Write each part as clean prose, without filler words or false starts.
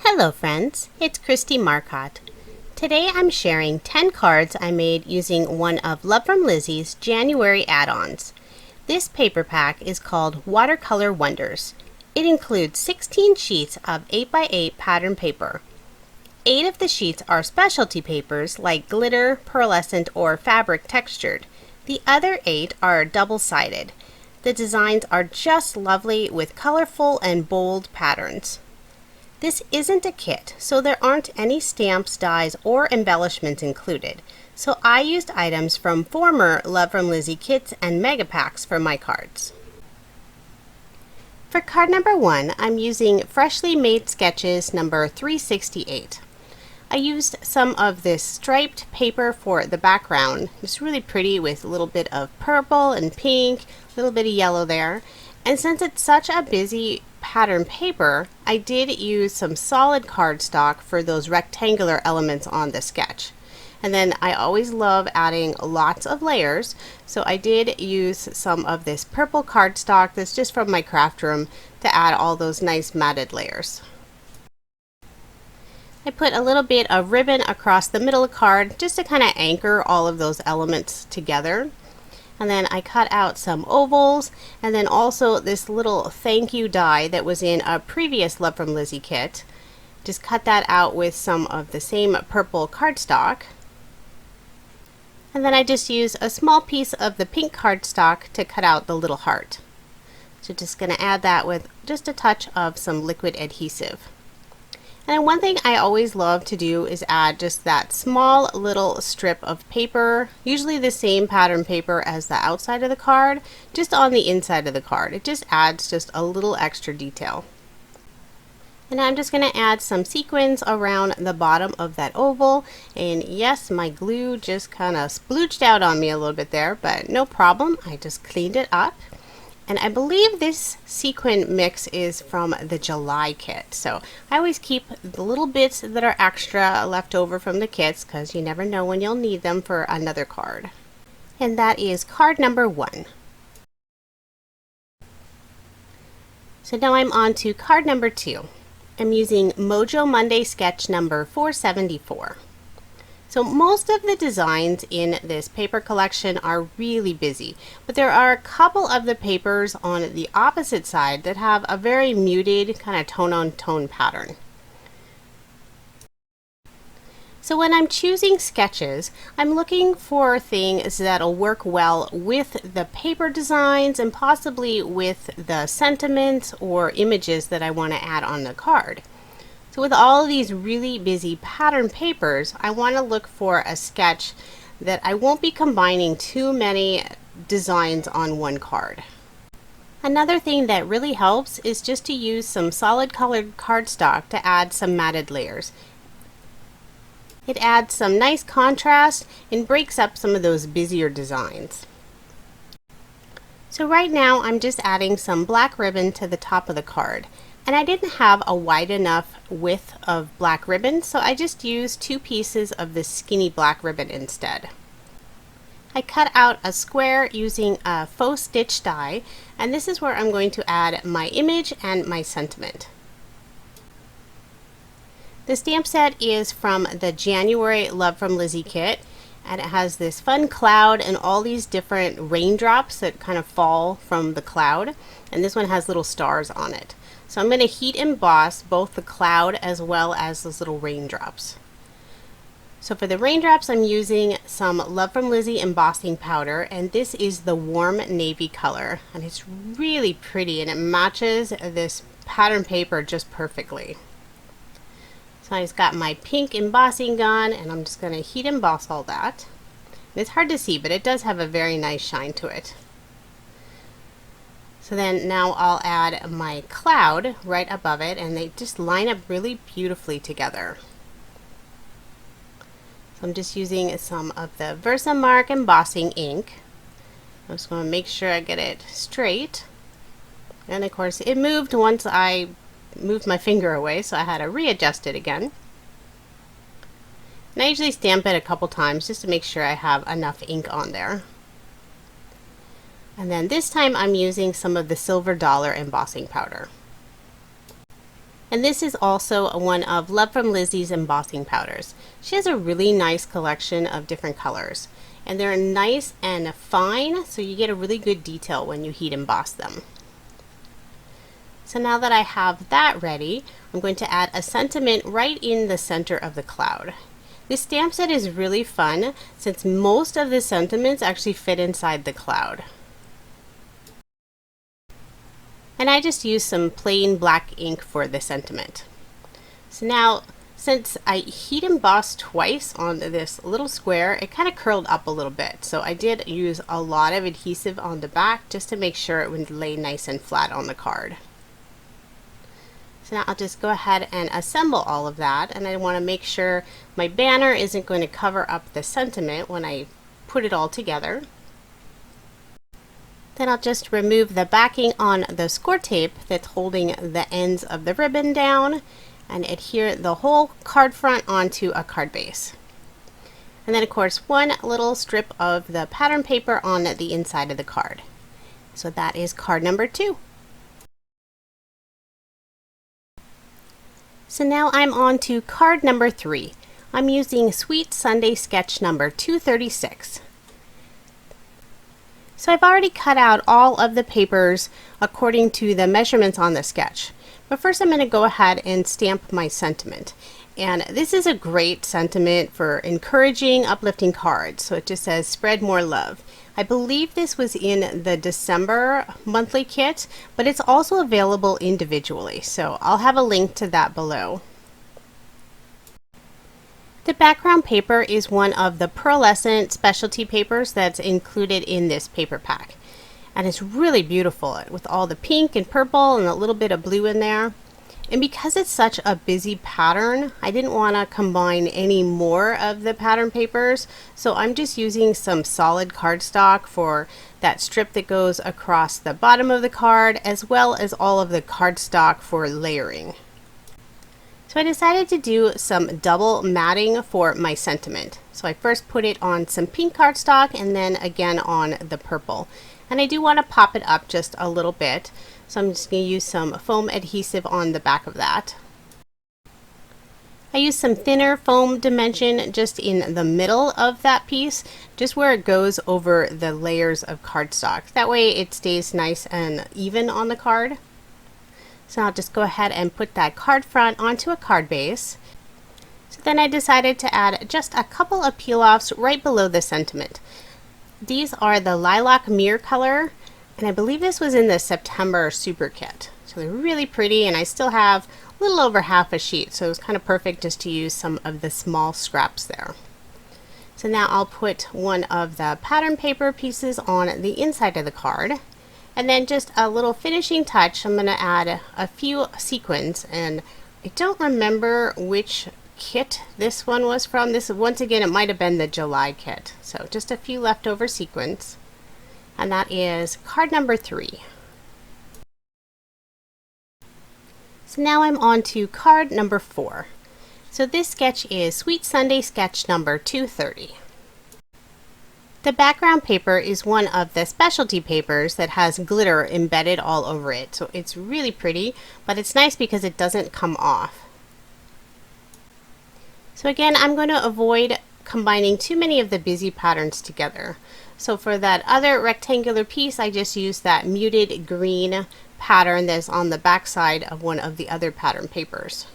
Hello friends, it's Christy Marcotte. Today I'm sharing 10 cards I made using one of Love From Lizi's January add-ons. This paper pack is called Watercolor Wonders. It includes 16 sheets of 8x8 pattern paper. 8 of the sheets are specialty papers like glitter, pearlescent, or fabric textured. The other 8 are double-sided. The designs are just lovely with colorful and bold patterns. This isn't a kit, so there aren't any stamps, dies, or embellishments included. So I used items from former Love From Lizi kits and mega packs for my cards. For card number 1, I'm using Freshly Made Sketches number 368. I used some of this striped paper for the background. It's really pretty with a little bit of purple and pink, a little bit of yellow there. And since it's such a busy pattern paper, I did use some solid cardstock for those rectangular elements on the sketch. And then I always love adding lots of layers, so I did use some of this purple cardstock that's just from my craft room to add all those nice matted layers. I put a little bit of ribbon across the middle of the card just to kind of anchor all of those elements together. And then I cut out some ovals, and then also this little thank you die that was in a previous Love From Lizi kit. Just cut that out with some of the same purple cardstock. And then I just used a small piece of the pink cardstock to cut out the little heart. So just going to add that with just a touch of some liquid adhesive. And one thing I always love to do is add just that small little strip of paper, usually the same pattern paper as the outside of the card, just on the inside of the card. It just adds just a little extra detail. And I'm just going to add some sequins around the bottom of that oval. And yes, my glue just kind of splooged out on me a little bit there, but no problem. I just cleaned it up. And I believe this sequin mix is from the July kit. So I always keep the little bits that are extra left over from the kits because you never know when you'll need them for another card. And that is card number 1. So now I'm on to card number 2. I'm using Mojo Monday sketch number 474. So most of the designs in this paper collection are really busy, but there are a couple of the papers on the opposite side that have a very muted kind of tone-on-tone pattern. So when I'm choosing sketches, I'm looking for things that'll work well with the paper designs and possibly with the sentiments or images that I want to add on the card. So with all of these really busy pattern papers, I want to look for a sketch that I won't be combining too many designs on one card. Another thing that really helps is just to use some solid colored cardstock to add some matted layers. It adds some nice contrast and breaks up some of those busier designs. So right now I'm just adding some black ribbon to the top of the card. And I didn't have a wide enough width of black ribbon, so I just used 2 pieces of this skinny black ribbon instead. I cut out a square using a faux stitch die, and this is where I'm going to add my image and my sentiment. The stamp set is from the January Love From Lizi kit, and it has this fun cloud and all these different raindrops that kind of fall from the cloud, and this one has little stars on it. So I'm going to heat emboss both the cloud as well as those little raindrops. So for the raindrops, I'm using some Love From Lizi embossing powder, and this is the warm navy color, and it's really pretty and it matches this pattern paper just perfectly. So I just got my pink embossing gun, and I'm just going to heat emboss all that. And it's hard to see, but it does have a very nice shine to it. So then now I'll add my cloud right above it, and they just line up really beautifully together. So I'm just using some of the Versamark embossing ink. I'm just going to make sure I get it straight. And of course it moved once I moved my finger away, so I had to readjust it again. And I usually stamp it a couple times just to make sure I have enough ink on there. And then this time I'm using some of the silver dollar embossing powder. And this is also one of Love from Lizi's embossing powders. She has a really nice collection of different colors. And they're nice and fine, so you get a really good detail when you heat emboss them. So now that I have that ready, I'm going to add a sentiment right in the center of the cloud. This stamp set is really fun since most of the sentiments actually fit inside the cloud. And I just used some plain black ink for the sentiment. So now, since I heat embossed twice on this little square, it kind of curled up a little bit. So I did use a lot of adhesive on the back just to make sure it would lay nice and flat on the card. So now I'll just go ahead and assemble all of that, and I want to make sure my banner isn't going to cover up the sentiment when I put it all together. Then I'll just remove the backing on the score tape that's holding the ends of the ribbon down and adhere the whole card front onto a card base. And then of course one little strip of the pattern paper on the inside of the card. So that is card number 2. So now I'm on to card number 3. I'm using Sweet Sunday sketch number 236. So I've already cut out all of the papers according to the measurements on the sketch. But first I'm going to go ahead and stamp my sentiment. And this is a great sentiment for encouraging, uplifting cards. So it just says, spread more love. I believe this was in the December monthly kit, but it's also available individually. So I'll have a link to that below. The background paper is one of the pearlescent specialty papers that's included in this paper pack. And it's really beautiful with all the pink and purple and a little bit of blue in there. And because it's such a busy pattern, I didn't want to combine any more of the pattern papers. So I'm just using some solid cardstock for that strip that goes across the bottom of the card, as well as all of the cardstock for layering. So I decided to do some double matting for my sentiment. So I first put it on some pink cardstock and then again on the purple. And I do want to pop it up just a little bit. So I'm just going to use some foam adhesive on the back of that. I used some thinner foam dimension just in the middle of that piece, just where it goes over the layers of cardstock. That way it stays nice and even on the card. So I'll just go ahead and put that card front onto a card base. So then I decided to add just a couple of peel-offs right below the sentiment. These are the Lilac Mirror color, and I believe this was in the September Super Kit. So they're really pretty, and I still have a little over half a sheet, so it was kind of perfect just to use some of the small scraps there. So now I'll put one of the pattern paper pieces on the inside of the card. And then just a little finishing touch, I'm going to add a few sequins, and I don't remember which kit this one was from. This, once again, it might have been the July kit. So just a few leftover sequins, and that is card number 3. So now I'm on to card number 4. So this sketch is Sweet Sunday sketch number 230. The background paper is one of the specialty papers that has glitter embedded all over it. So it's really pretty, but it's nice because it doesn't come off. So again, I'm going to avoid combining too many of the busy patterns together. So for that other rectangular piece, I just used that muted green pattern that's on the back side of one of the other pattern papers.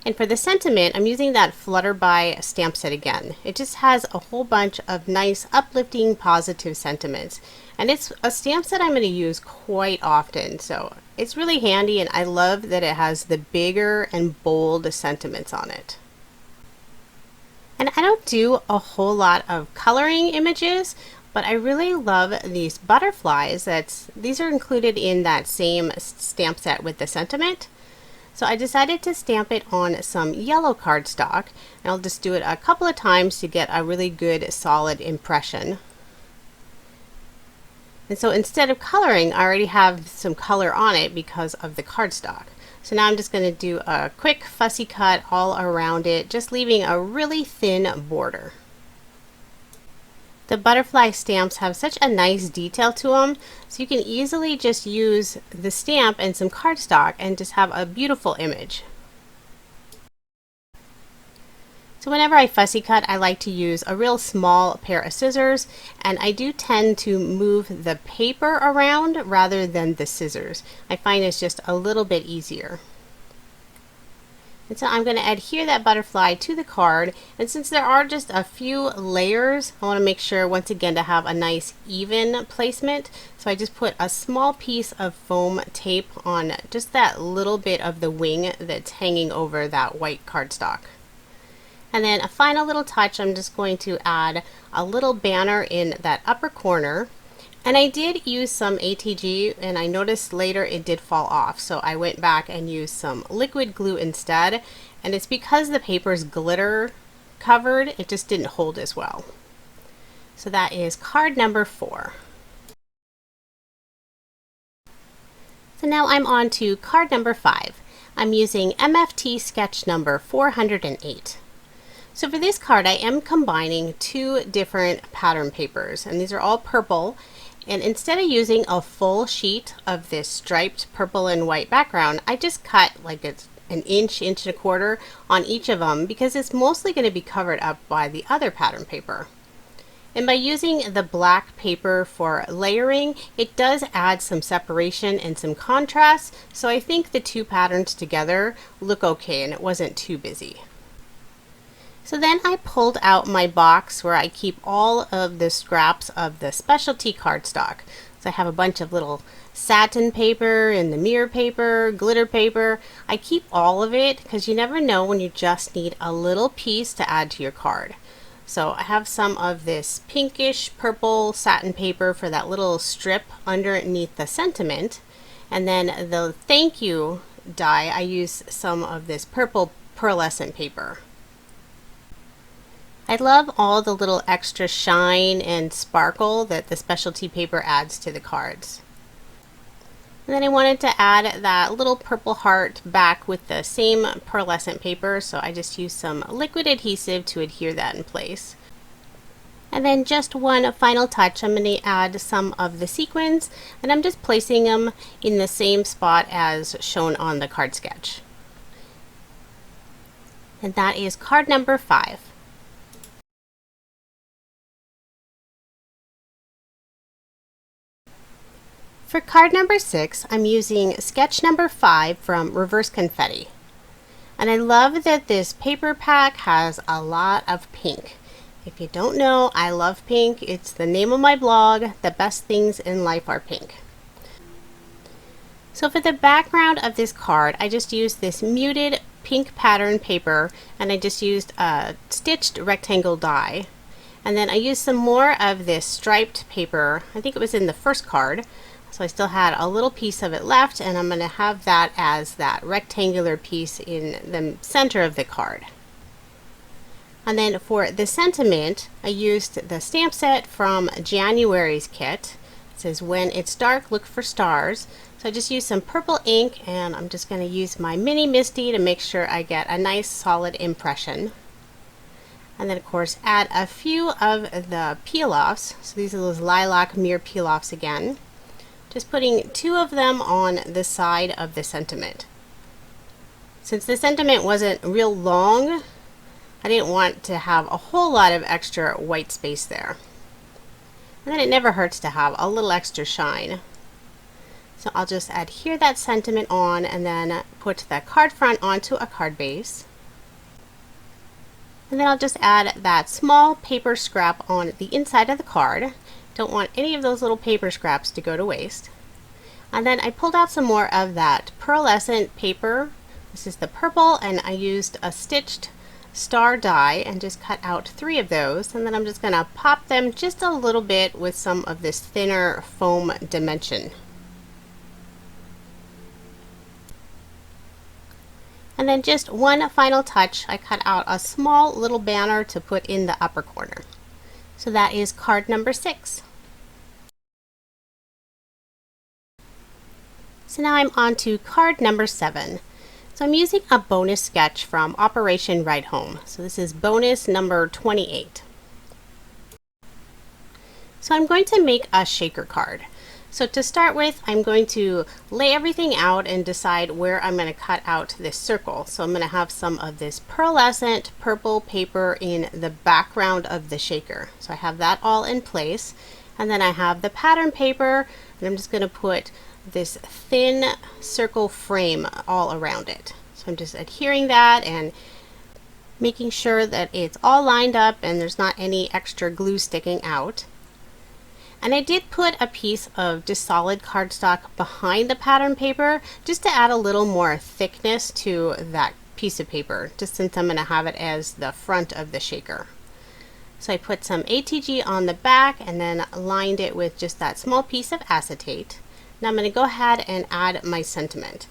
And for the sentiment, I'm using that Flutterby stamp set again. It just has a whole bunch of nice, uplifting, positive sentiments. And it's a stamp set I'm going to use quite often. So it's really handy, and I love that it has the bigger and bold sentiments on it. And I don't do a whole lot of coloring images, but I really love these butterflies. These are included in that same stamp set with the sentiment. So I decided to stamp it on some yellow cardstock, and I'll just do it a couple of times to get a really good solid impression. And so instead of coloring, I already have some color on it because of the cardstock. So now I'm just going to do a quick fussy cut all around it, just leaving a really thin border. The butterfly stamps have such a nice detail to them, so you can easily just use the stamp and some cardstock and just have a beautiful image. So whenever I fussy cut, I like to use a real small pair of scissors, and I do tend to move the paper around rather than the scissors. I find it's just a little bit easier. And so I'm going to adhere that butterfly to the card, and since there are just a few layers, I want to make sure once again to have a nice even placement. So I just put a small piece of foam tape on just that little bit of the wing that's hanging over that white cardstock. And then a final little touch, I'm just going to add a little banner in that upper corner. And I did use some ATG, and I noticed later it did fall off. So I went back and used some liquid glue instead. And it's because the paper's glitter covered, it just didn't hold as well. So that is card number 4. So now I'm on to card number 5. I'm using MFT sketch number 408. So for this card, I am combining 2 different pattern papers, and these are all purple. And instead of using a full sheet of this striped purple and white background, I just cut like it's an inch, inch and a quarter on each of them because it's mostly going to be covered up by the other pattern paper. And by using the black paper for layering, it does add some separation and some contrast. So I think the 2 patterns together look okay and it wasn't too busy. So then I pulled out my box where I keep all of the scraps of the specialty cardstock. So I have a bunch of little satin paper and the mirror paper, glitter paper. I keep all of it because you never know when you just need a little piece to add to your card. So I have some of this pinkish purple satin paper for that little strip underneath the sentiment. And then the thank you die, I use some of this purple pearlescent paper. I love all the little extra shine and sparkle that the specialty paper adds to the cards. And then I wanted to add that little purple heart back with the same pearlescent paper, so I just used some liquid adhesive to adhere that in place. And then just one final touch, I'm going to add some of the sequins, and I'm just placing them in the same spot as shown on the card sketch. And that is card number 5. For card number 6, I'm using sketch number 5 from Reverse Confetti. And I love that this paper pack has a lot of pink. If you don't know, I love pink. It's the name of my blog, The Best Things in Life Are Pink. So for the background of this card, I just used this muted pink pattern paper, and I just used a stitched rectangle die. And then I used some more of this striped paper. I think it was in the first card. So I still had a little piece of it left, and I'm going to have that as that rectangular piece in the center of the card. And then for the sentiment, I used the stamp set from January's kit. It says, "When it's dark, look for stars." So I just used some purple ink, and I'm just going to use my mini Misty to make sure I get a nice solid impression. And then of course add a few of the peel-offs. So these are those lilac mirror peel-offs again. Just putting 2 of them on the side of the sentiment. Since the sentiment wasn't real long, I didn't want to have a whole lot of extra white space there. And then it never hurts to have a little extra shine. So I'll just adhere that sentiment on and then put the card front onto a card base. And then I'll just add that small paper scrap on the inside of the card. Don't want any of those little paper scraps to go to waste. And then I pulled out some more of that pearlescent paper. This is the purple, and I used a stitched star die and just cut out 3 of those. And then I'm just going to pop them just a little bit with some of this thinner foam dimension. And then just one final touch, I cut out a small little banner to put in the upper corner. So that is card number 6. So now I'm on to card number 7. So I'm using a bonus sketch from Operation Ride Home. So this is bonus number 28. So I'm going to make a shaker card. So to start with, I'm going to lay everything out and decide where I'm going to cut out this circle. So I'm going to have some of this pearlescent purple paper in the background of the shaker. So I have that all in place. And then I have the pattern paper, and I'm just going to put this thin circle frame all around it. So I'm just adhering that and making sure that it's all lined up and there's not any extra glue sticking out. And I did put a piece of just solid cardstock behind the pattern paper just to add a little more thickness to that piece of paper, just since I'm going to have it as the front of the shaker. So I put some ATG on the back and then lined it with just that small piece of acetate. Now I'm going to go ahead and add my sentiment.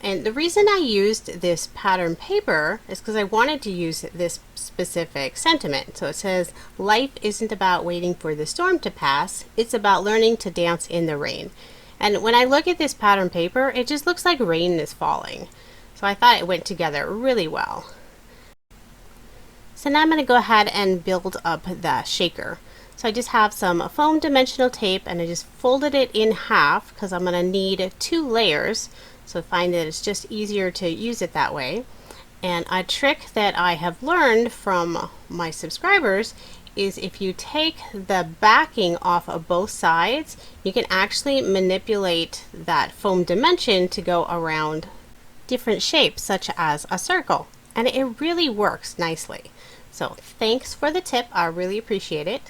And the reason I used this pattern paper is because I wanted to use this specific sentiment. So it says, "Life isn't about waiting for the storm to pass, it's about learning to dance in the rain." And when I look at this pattern paper, it just looks like rain is falling. So I thought it went together really well. So now I'm going to go ahead and build up the shaker. So I just have some foam dimensional tape and I just folded it in half because I'm going to need 2 layers. So I find that it's just easier to use it that way. And a trick that I have learned from my subscribers is if you take the backing off of both sides, you can actually manipulate that foam dimension to go around different shapes, such as a circle. And it really works nicely. So thanks for the tip, I really appreciate it.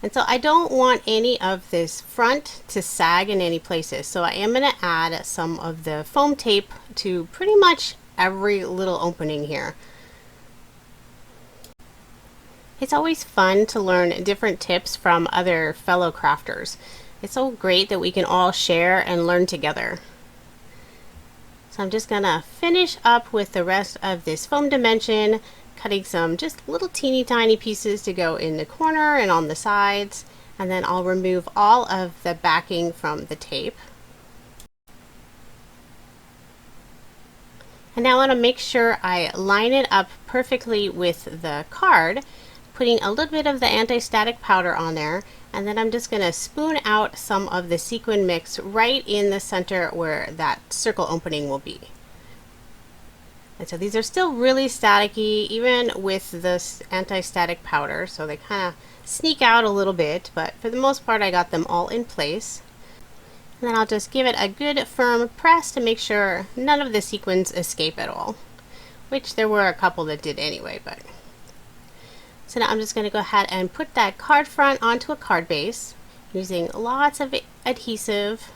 And so I don't want any of this front to sag in any places. So I am going to add some of the foam tape to pretty much every little opening here. It's always fun to learn different tips from other fellow crafters. It's so great that we can all share and learn together. So I'm just going to finish up with the rest of this foam dimension, cutting some just little teeny tiny pieces to go in the corner and on the sides, and then I'll remove all of the backing from the tape. And now I want to make sure I line it up perfectly with the card, putting a little bit of the anti-static powder on there, and then I'm just going to spoon out some of the sequin mix right in the center where that circle opening will be. And so these are still really staticky, even with this anti-static powder, so they kind of sneak out a little bit, but for the most part I got them all in place. And then I'll just give it a good firm press to make sure none of the sequins escape at all, which there were a couple that did anyway. But so now I'm just going to go ahead and put that card front onto a card base using lots of adhesive.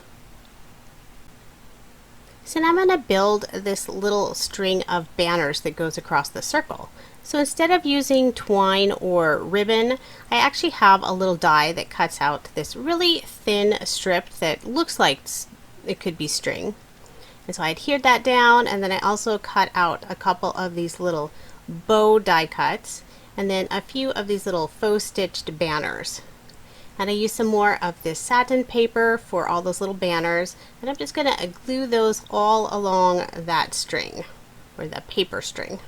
So now I'm going to build this little string of banners that goes across the circle. So instead of using twine or ribbon, I actually have a little die that cuts out this really thin strip that looks like it could be string. And so I adhered that down, and then I also cut out a couple of these little bow die cuts, and then a few of these little faux stitched banners. And I used some more of this satin paper for all those little banners, and I'm just going to glue those all along that string, or the paper string.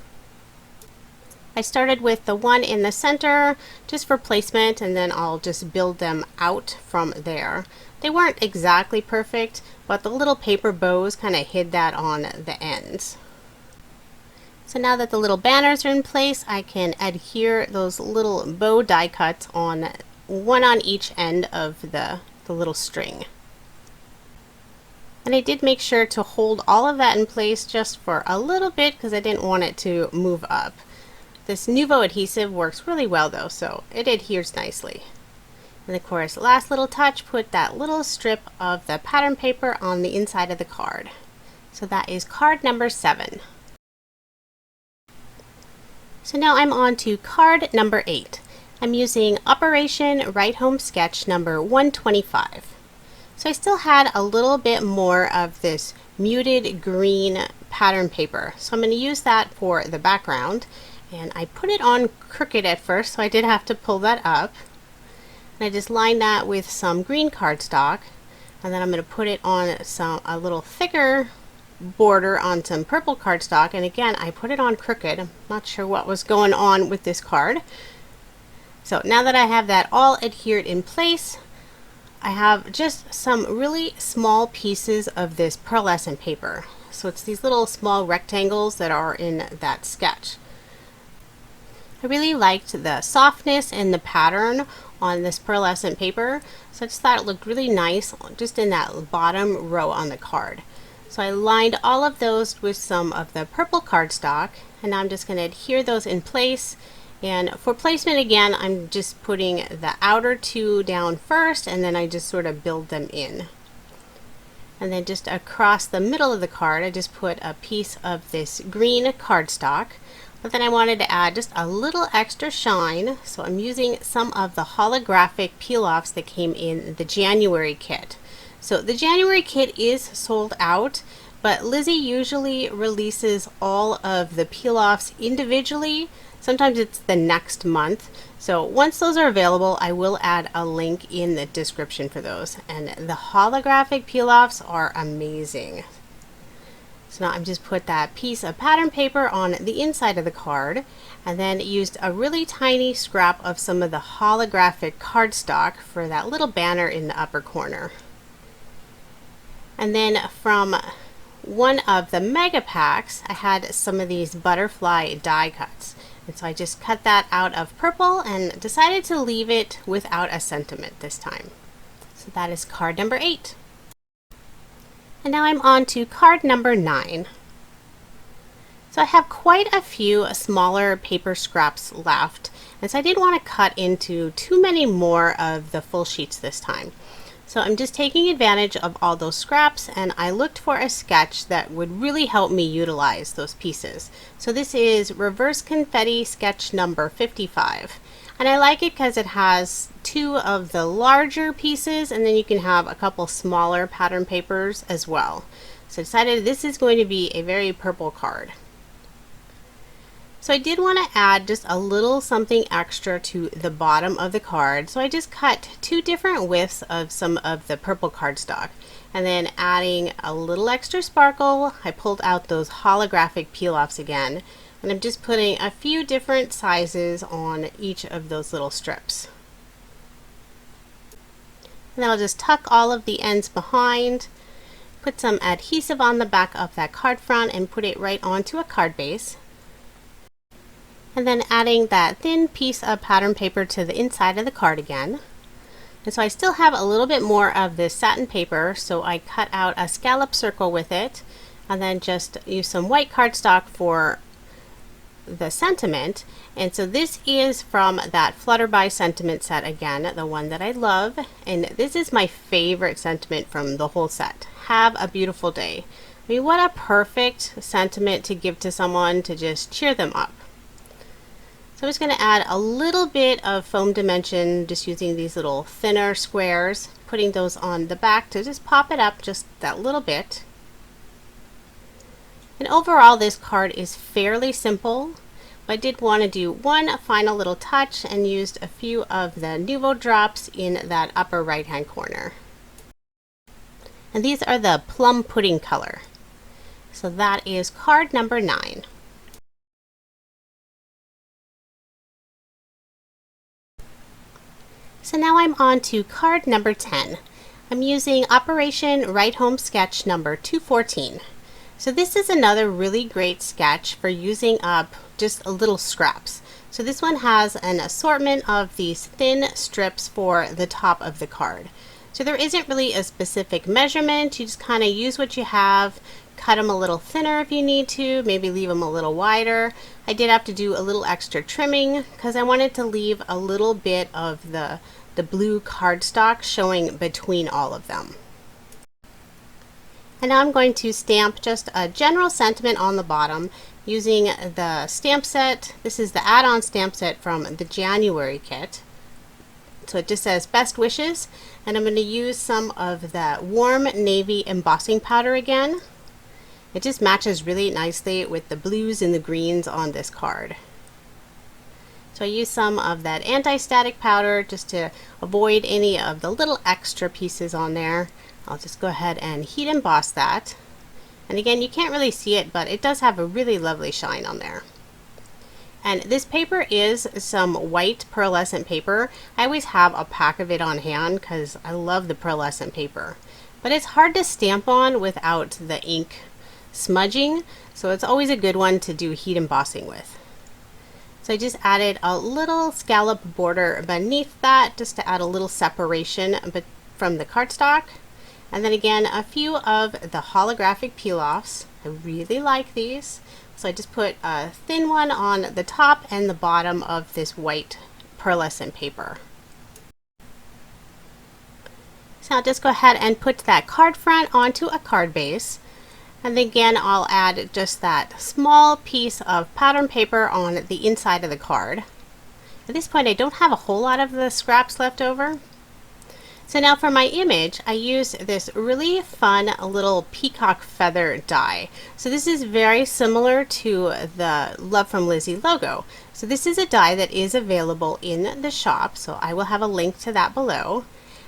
I started with the one in the center just for placement, and then I'll just build them out from there. They weren't exactly perfect, but the little paper bows kind of hid that on the ends. So now that the little banners are in place, I can adhere those little bow die cuts on one on each end of the little string. And I did make sure to hold all of that in place just for a little bit because I didn't want it to move up. This Nuvo adhesive works really well though, so it adheres nicely. And of course, last little touch, put that little strip of the pattern paper on the inside of the card. So that is card number 7. So now I'm on to card number 8. I'm using Operation Write Home Sketch number 125. So I still had a little bit more of this muted green pattern paper. So I'm going to use that for the background. And I put it on crooked at first, so I did have to pull that up. And I just lined that with some green cardstock. And then I'm going to put it on a little thicker border on some purple cardstock. And again, I put it on crooked. I'm not sure what was going on with this card. So now that I have that all adhered in place, I have just some really small pieces of this pearlescent paper. So it's these little small rectangles that are in that sketch. I really liked the softness and the pattern on this pearlescent paper, so I just thought it looked really nice just in that bottom row on the card. So I lined all of those with some of the purple cardstock, and now I'm just going to adhere those in place. And for placement, again, I'm just putting the outer two down first, and then I just sort of build them in. And then just across the middle of the card, I just put a piece of this green cardstock. But then I wanted to add just a little extra shine, so I'm using some of the holographic peel-offs that came in the January kit. So the January kit is sold out, but Lizi usually releases all of the peel-offs individually. Sometimes it's the next month. So once those are available, I will add a link in the description for those. And the holographic peel-offs are amazing. So now I'm just put that piece of pattern paper on the inside of the card, and then used a really tiny scrap of some of the holographic cardstock for that little banner in the upper corner. And then from one of the mega packs, I had some of these butterfly die cuts. And so I just cut that out of purple and decided to leave it without a sentiment this time. So that is card number 8. And now I'm on to card number 9. So I have quite a few smaller paper scraps left, and so I didn't want to cut into too many more of the full sheets this time. So I'm just taking advantage of all those scraps, and I looked for a sketch that would really help me utilize those pieces. So this is Reverse Confetti sketch number 55. And I like it because it has 2 of the larger pieces, and then you can have a couple smaller pattern papers as well. So I decided this is going to be a very purple card. So I did want to add just a little something extra to the bottom of the card. So I just cut 2 different widths of some of the purple cardstock. And then adding a little extra sparkle, I pulled out those holographic peel-offs again. And I'm just putting a few different sizes on each of those little strips. And then I'll just tuck all of the ends behind, put some adhesive on the back of that card front, and put it right onto a card base. And then adding that thin piece of pattern paper to the inside of the card again. And so I still have a little bit more of this satin paper, so I cut out a scallop circle with it, and then just use some white cardstock for the sentiment. And so this is from that Flutterby sentiment set again, the one that I love, and this is my favorite sentiment from the whole set. Have a beautiful day. I mean, what a perfect sentiment to give to someone to just cheer them up. So I'm just going to add a little bit of foam dimension, just using these little thinner squares, putting those on the back to just pop it up just that little bit. And overall, this card is fairly simple, but I did want to do one final little touch and used a few of the Nuvo drops in that upper right hand corner. And these are the plum pudding color. So that is card number 9. So now I'm on to card number 10. I'm using Operation Write Home sketch number 214. So this is another really great sketch for using up just little scraps. So this one has an assortment of these thin strips for the top of the card. So there isn't really a specific measurement. You just kind of use what you have, cut them a little thinner if you need to, maybe leave them a little wider. I did have to do a little extra trimming because I wanted to leave a little bit of the blue cardstock showing between all of them. And now I'm going to stamp just a general sentiment on the bottom using the stamp set. This is the add-on stamp set from the January kit. So it just says best wishes, and I'm going to use some of that warm navy embossing powder again. It just matches really nicely with the blues and the greens on this card. So I use some of that anti-static powder just to avoid any of the little extra pieces on there. I'll just go ahead and heat emboss that. And again, you can't really see it, but it does have a really lovely shine on there. And this paper is some white pearlescent paper. I always have a pack of it on hand because I love the pearlescent paper. But it's hard to stamp on without the ink smudging, so it's always a good one to do heat embossing with. So I just added a little scallop border beneath that just to add a little separation from the cardstock. And then again, a few of the holographic peel-offs. I really like these. So I just put a thin one on the top and the bottom of this white pearlescent paper. So I'll just go ahead and put that card front onto a card base. And again, I'll add just that small piece of pattern paper on the inside of the card. At this point, I don't have a whole lot of the scraps left over. So now for my image, I used this really fun little peacock feather die. So this is very similar to the Love from Lizi logo. So this is a die that is available in the shop, so I will have a link to that below.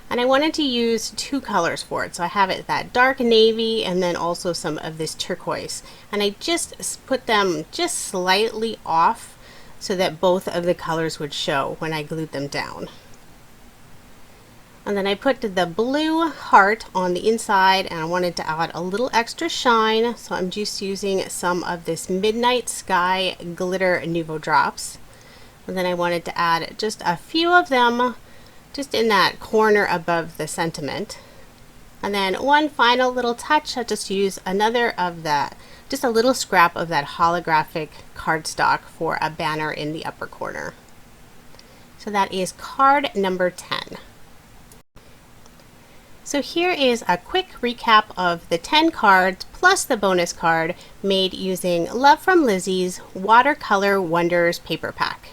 And I wanted to use two colors for it. So I have it that dark navy and then also some of this turquoise. And I just put them just slightly off so that both of the colors would show when I glued them down. And then I put the blue heart on the inside, and I wanted to add a little extra shine. So I'm just using some of this Midnight Sky glitter Nuvo drops. And then I wanted to add just a few of them just in that corner above the sentiment. And then one final little touch, I'll just use another of that, just a little scrap of that holographic cardstock for a banner in the upper corner. So that is card number 10. So here is a quick recap of the 10 cards plus the bonus card made using Love from Lizi's Watercolor Wonders paper pack.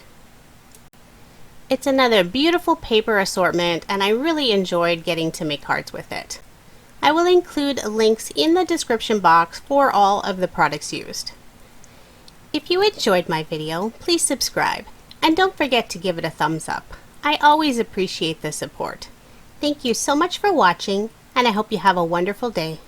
It's another beautiful paper assortment, and I really enjoyed getting to make cards with it. I will include links in the description box for all of the products used. If you enjoyed my video, please subscribe, and don't forget to give it a thumbs up. I always appreciate the support. Thank you so much for watching, and I hope you have a wonderful day.